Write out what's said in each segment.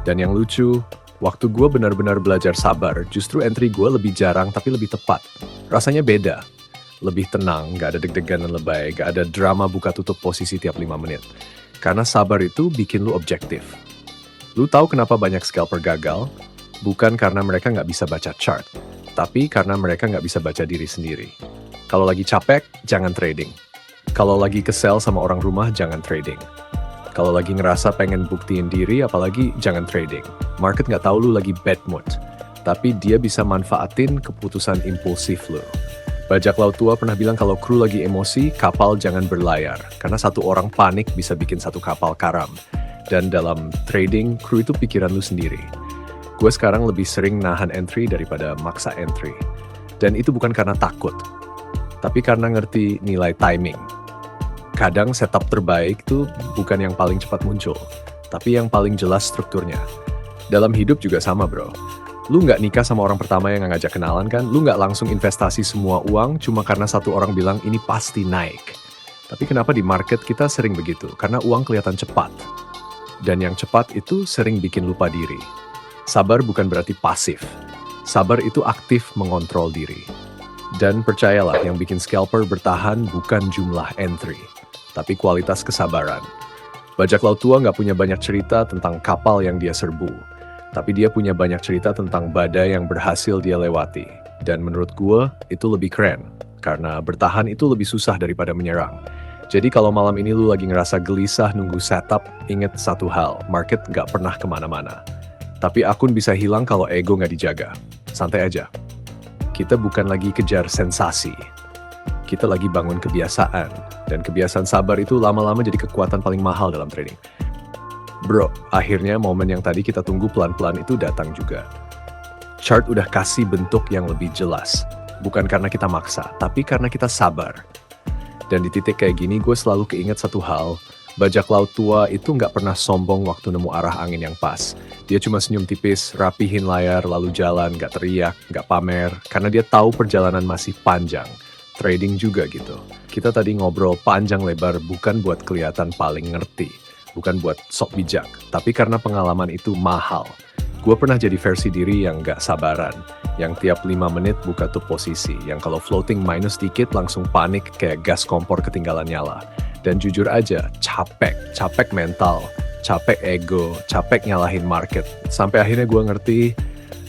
Dan yang lucu, waktu gue benar-benar belajar sabar, justru entry gue lebih jarang tapi lebih tepat. Rasanya beda. Lebih tenang, gak ada deg-degan dan lebay, gak ada drama buka tutup posisi tiap 5 menit. Karena sabar itu bikin lu objektif. Lu tahu kenapa banyak scalper gagal? Bukan karena mereka nggak bisa baca chart, tapi karena mereka nggak bisa baca diri sendiri. Kalau lagi capek, jangan trading. Kalau lagi kesel sama orang rumah, jangan trading. Kalau lagi ngerasa pengen buktiin diri, apalagi jangan trading. Market nggak tahu lu lagi bad mood, tapi dia bisa manfaatin keputusan impulsif lu. Bajak laut tua pernah bilang kalau kru lagi emosi, kapal jangan berlayar. Karena satu orang panik bisa bikin satu kapal karam. Dan dalam trading, kru itu pikiran lu sendiri. Gue sekarang lebih sering nahan entry daripada maksa entry. Dan itu bukan karena takut, tapi karena ngerti nilai timing. Kadang setup terbaik tuh bukan yang paling cepat muncul, tapi yang paling jelas strukturnya. Dalam hidup juga sama bro. Lu nggak nikah sama orang pertama yang ngajak kenalan kan? Lu nggak langsung investasi semua uang cuma karena satu orang bilang ini pasti naik. Tapi kenapa di market kita sering begitu? Karena uang kelihatan cepat. Dan yang cepat itu sering bikin lupa diri. Sabar bukan berarti pasif. Sabar itu aktif mengontrol diri. Dan percayalah, yang bikin scalper bertahan bukan jumlah entry, tapi kualitas kesabaran. Bajak laut tua nggak punya banyak cerita tentang kapal yang dia serbu. Tapi dia punya banyak cerita tentang badai yang berhasil dia lewati. Dan menurut gue, itu lebih keren. Karena bertahan itu lebih susah daripada menyerang. Jadi kalau malam ini lu lagi ngerasa gelisah nunggu setup, inget satu hal, market nggak pernah kemana-mana. Tapi akun bisa hilang kalau ego nggak dijaga. Santai aja. Kita bukan lagi kejar sensasi. Kita lagi bangun kebiasaan. Dan kebiasaan sabar itu lama-lama jadi kekuatan paling mahal dalam trading. Bro, akhirnya momen yang tadi kita tunggu pelan-pelan itu datang juga. Chart udah kasih bentuk yang lebih jelas. Bukan karena kita maksa, tapi karena kita sabar. Dan di titik kayak gini gue selalu keinget satu hal. Bajak laut tua itu nggak pernah sombong waktu nemu arah angin yang pas. Dia cuma senyum tipis, rapihin layar, lalu jalan, nggak teriak, nggak pamer. Karena dia tahu perjalanan masih panjang. Trading juga gitu. Kita tadi ngobrol panjang lebar bukan buat kelihatan paling ngerti. Bukan buat sok bijak, tapi karena pengalaman itu mahal. Gue pernah jadi versi diri yang gak sabaran, yang tiap 5 menit buka tuh posisi, yang kalau floating minus dikit langsung panik kayak gas kompor ketinggalan nyala. Dan jujur aja, capek mental, capek ego, capek nyalahin market. Sampai akhirnya gue ngerti,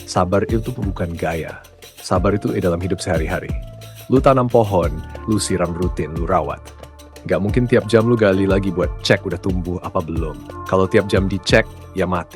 sabar itu bukan gaya. Sabar itu dalam hidup sehari-hari. Lu tanam pohon, lu siram rutin, lu rawat. Gak mungkin tiap jam lu gali lagi buat cek udah tumbuh apa belum. Kalau tiap jam dicek, ya mati.